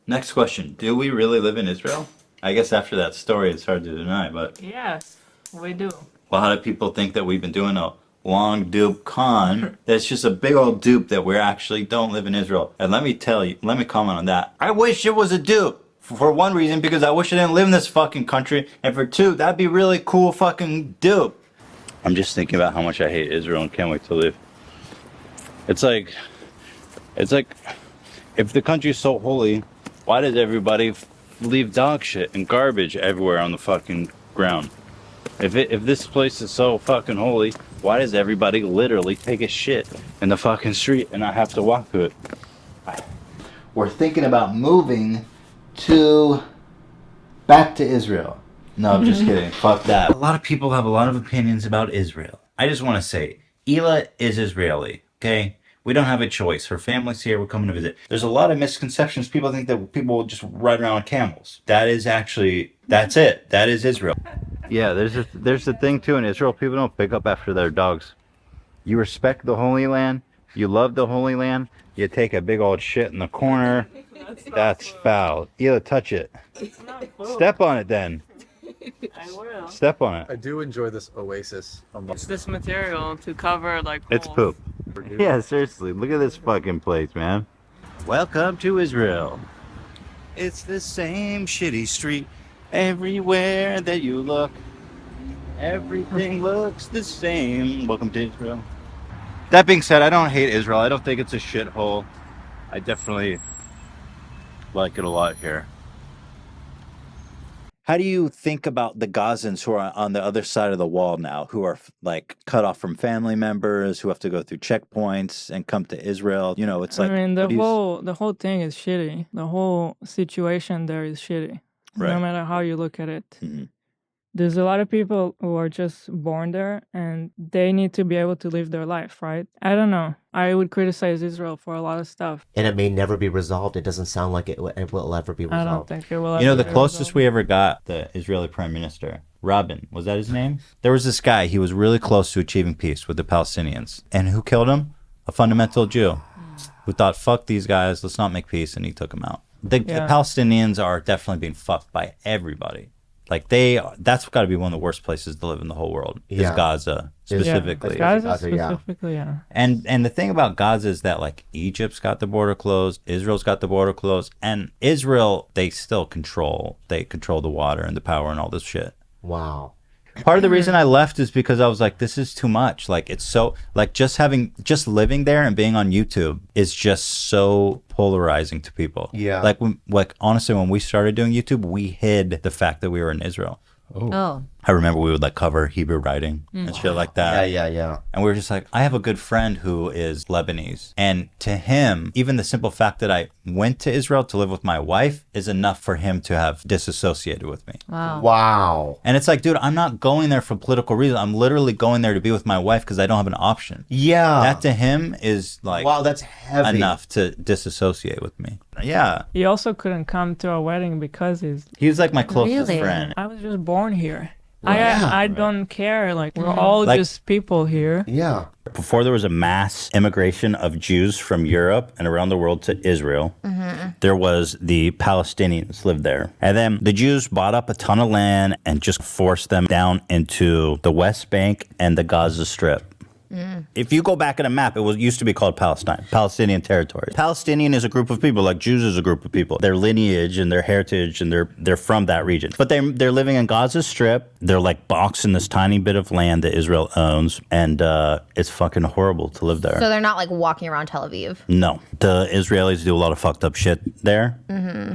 Next question. Do we really live in Israel? I guess after that story, it's hard to deny, but Yes, we do. a lot of people think that we've been doing a long dupe con. That's just a big old dupe that we actually don't live in Israel. And let me tell you, let me comment on that. I wish it was a dupe. For one reason, because I wish I didn't live in this fucking country. And for two, that'd be really cool fucking dupe. I'm just thinking about how much I hate Israel and can't wait to leave. It's like, if the country's so holy, why does everybody leave dog shit and garbage everywhere on the fucking ground? If this place is so fucking holy, why does everybody literally take a shit in the fucking street and I have to walk to it? We're thinking about moving back to Israel. No, I'm just kidding. Fuck that. A lot of people have a lot of opinions about Israel. I just want to say, Hila is Israeli, okay? We don't have a choice. Her family's here. We're coming to visit. There's a lot of misconceptions. People think that people will just ride around on camels. That's it. That is Israel. Yeah, there's the thing too in Israel. People don't pick up after their dogs. You respect the Holy Land. You love the Holy Land. You take a big old shit in the corner. That's foul. Hila, touch it. Step on it then. I will. Step on it. I do enjoy this oasis. It's this material to cover like It's holes. poop. Yeah, seriously. Look at this fucking place, man. Welcome to Israel. It's the same shitty street everywhere that you look. Everything looks the same. Welcome to Israel. That being said, I don't hate Israel. I don't think it's a shithole. I definitely like it a lot here. How do you think about the Gazans who are on the other side of the wall now, who are like cut off from family members, who have to go through checkpoints and come to Israel? You know, it's like I mean, the whole thing is shitty. The whole situation there is shitty. Right. No matter how you look at it. Mhm. There's a lot of people who are just born there and they need to be able to live their life, right? I don't know. I would criticize Israel for a lot of stuff. And it may never be resolved. It doesn't sound like it will ever be I don't resolved. think it will You know, ever the be closest resolved. we ever got, the Israeli Prime Minister, Rabin, was that his name? There was this guy, he was really close to achieving peace with the Palestinians. And who killed him? A fundamental Jew who thought, fuck these guys, let's not make peace, and he took him out. The Palestinians are definitely being fucked by everybody. Like that's got to be one of the worst places to live in the whole world, is Gaza specifically. Yeah, Gaza Gaza, yeah. specifically, yeah. And the thing about Gaza is that like Egypt's got the border closed, Israel's got the border closed, and Israel, they control the water and the power and all this shit. Wow. Part of the reason I left is because I was like, this is too much. Like, it's so, like, just living there and being on YouTube is just so polarizing to people. Yeah. Like honestly, when we started doing YouTube, we hid the fact that we were in Israel. Oh. I remember we would like cover Hebrew writing and shit like that. Yeah. And we were just like, I have a good friend who is Lebanese. And to him, even the simple fact that I went to Israel to live with my wife is enough for him to have disassociated with me. Wow. Wow. And it's like, dude, I'm not going there for political reasons. I'm literally going there to be with my wife because I don't have an option. Yeah. That to him is like, wow, that's heavy. enough to disassociate with me. Yeah. He also couldn't come to our wedding because He was like my closest Really? friend. I was just born here. Yeah. I don't care. Like, we're all Like- just people here. Yeah. Before there was a mass immigration of Jews from Europe and around the world to Israel, there was the Palestinians lived there. And then the Jews bought up a ton of land and just forced them down into the West Bank and the Gaza Strip. If you go back in a map, it used to be called Palestine, Palestinian territory. Palestinian is a group of people, like Jews is a group of people. Their lineage and their heritage, and they're from that region. But they're living in Gaza Strip. They're like boxed in this tiny bit of land that Israel owns, and it's fucking horrible to live there. So they're not like walking around Tel Aviv. No, the Israelis do a lot of fucked up shit there,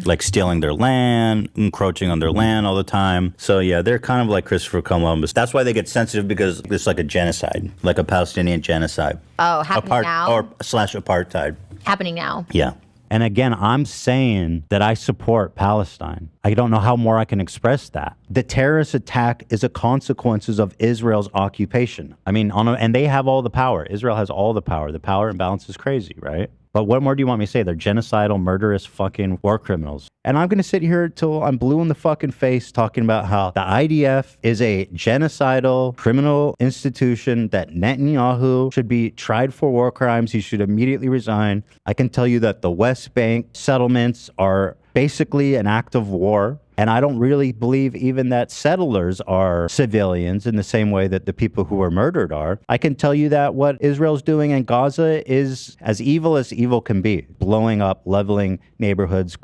like stealing their land, encroaching on their land all the time. So yeah, they're kind of like Christopher Columbus. That's why they get sensitive, because it's like a genocide, like a Palestinian genocide. Oh, happening now? Or slash apartheid. Happening now. Yeah. And again, I'm saying that I support Palestine. I don't know how more I can express that. The terrorist attack is a consequences of Israel's occupation. I mean, and they have all the power. Israel has all the power. The power imbalance is crazy, right? But what more do you want me to say? They're genocidal, murderous fucking war criminals. And I'm going to sit here till I'm blue in the fucking face talking about how the IDF is a genocidal criminal institution, that Netanyahu should be tried for war crimes. He should immediately resign. I can tell you that the West Bank settlements are basically an act of war. And I don't really believe even that settlers are civilians in the same way that the people who were murdered are. I can tell you that what Israel's doing in Gaza is as evil can be. Blowing up, leveling neighborhoods,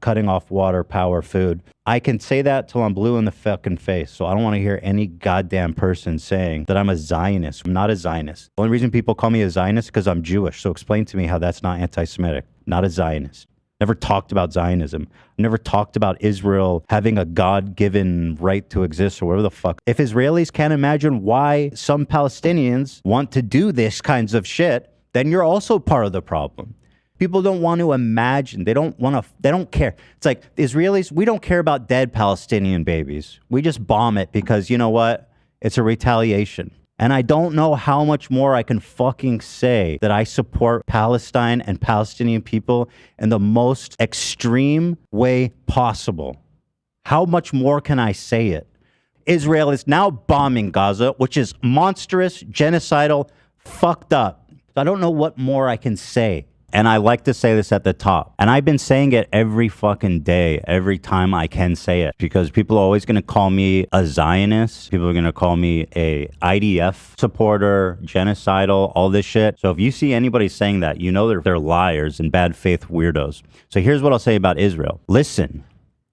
cutting off water, power, food. I can say that till I'm blue in the fucking face. So I don't want to hear any goddamn person saying that I'm a Zionist. I'm not a Zionist. The only reason people call me a Zionist is because I'm Jewish. So explain to me how that's not anti-Semitic. Not a Zionist. Never talked about Zionism. Never talked about Israel having a God-given right to exist or whatever the fuck. If Israelis can't imagine why some Palestinians want to do this kinds of shit, then you're also part of the problem. People don't want to imagine. They don't care. It's like the Israelis, we don't care about dead Palestinian babies. We just bomb it because, you know what? It's a retaliation. And I don't know how much more I can fucking say that I support Palestine and Palestinian people in the most extreme way possible. How much more can I say it? Israel is now bombing Gaza, which is monstrous, genocidal, fucked up. I don't know what more I can say. And I like to say this at the top. And I've been saying it every fucking day, every time I can say it, because people are always going to call me a Zionist. People are going to call me a IDF supporter, genocidal, all this shit. So if you see anybody saying that, you know they're liars and bad faith weirdos. So here's what I'll say about Israel. Listen.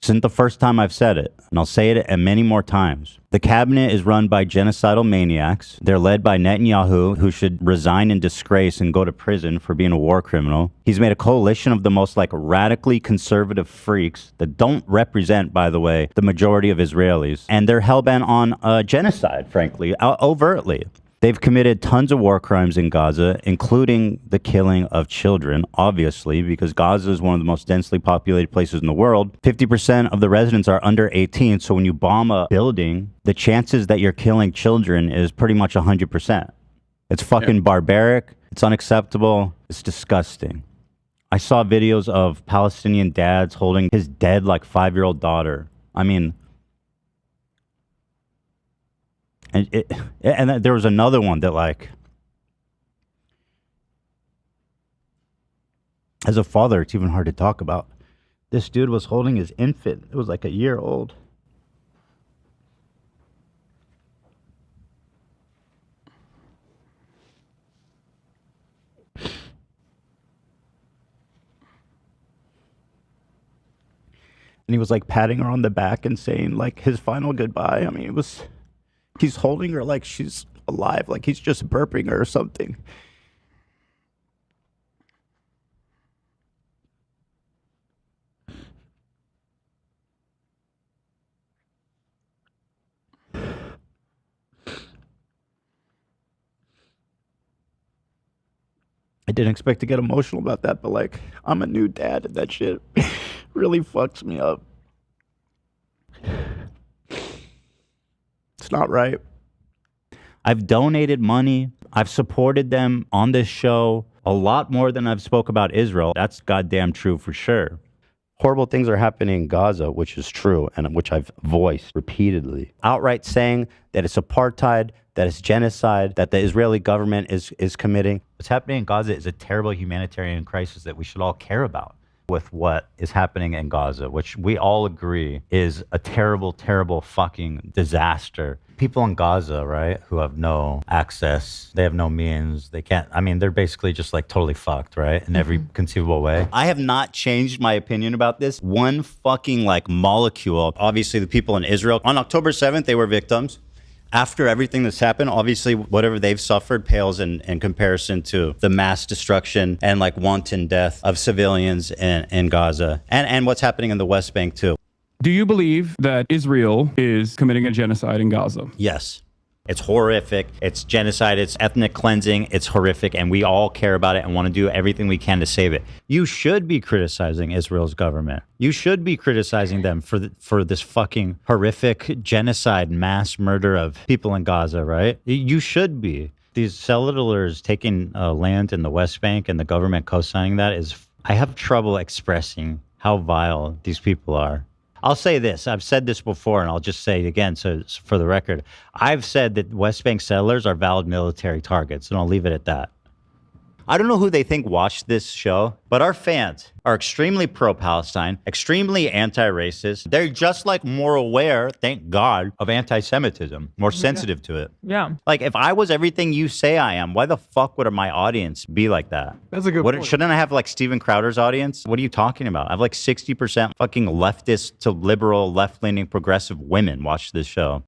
This isn't the first time I've said it, and I'll say it many more times. The cabinet is run by genocidal maniacs. They're led by Netanyahu, who should resign in disgrace and go to prison for being a war criminal. He's made a coalition of the most radically conservative freaks that don't represent, by the way, the majority of Israelis. And they're hellbent on genocide, frankly, overtly. They've committed tons of war crimes in Gaza, including the killing of children, obviously, because Gaza is one of the most densely populated places in the world. 50% of the residents are under 18, so when you bomb a building, the chances that you're killing children is pretty much 100%. It's fucking barbaric. It's unacceptable. It's disgusting. I saw videos of Palestinian dads holding his dead, 5-year-old daughter. I mean... And there was another one that, as a father, it's even hard to talk about. This dude was holding his infant. It was a year old. And he was patting her on the back and saying his final goodbye. I mean, it was... He's holding her like she's alive, like he's just burping her or something. I didn't expect to get emotional about that, but I'm a new dad and that shit really fucks me up. It's not right. I've donated money. I've supported them on this show a lot more than I've spoke about Israel. That's goddamn true for sure. Horrible things are happening in Gaza, which is true, and which I've voiced repeatedly. Outright saying that it's apartheid, that it's genocide, that the Israeli government is committing. What's happening in Gaza is a terrible humanitarian crisis that we should all care about. With what is happening in Gaza, which we all agree is a terrible, terrible fucking disaster. People in Gaza, right, who have no access, they have no means, they can't, I mean, they're basically just totally fucked, right, in every conceivable way. I have not changed my opinion about this one fucking molecule. Obviously, the people in Israel, on October 7th, they were victims. After everything that's happened, obviously, whatever they've suffered pales in comparison to the mass destruction and wanton death of civilians in Gaza and what's happening in the West Bank, too. Do you believe that Israel is committing a genocide in Gaza? Yes. It's horrific. It's genocide. It's ethnic cleansing. It's horrific. And we all care about it and want to do everything we can to save it. You should be criticizing Israel's government. You should be criticizing them for this fucking horrific genocide, mass murder of people in Gaza, right? You should be. These settlers taking land in the West Bank and the government co-signing that is, I have trouble expressing how vile these people are. I'll say this. I've said this before, and I'll just say it again. So for the record, I've said that West Bank settlers are valid military targets, and I'll leave it at that. I don't know who they think watched this show, but our fans are extremely pro-Palestine, extremely anti-racist. They're just like more aware, thank God, of anti-Semitism, more sensitive to it. Yeah. Like if I was everything you say I am, why the fuck would my audience be like that? That's a good point. Shouldn't I have like Steven Crowder's audience? What are you talking about? I have like 60% fucking leftist to liberal, left-leaning, progressive women watch this show.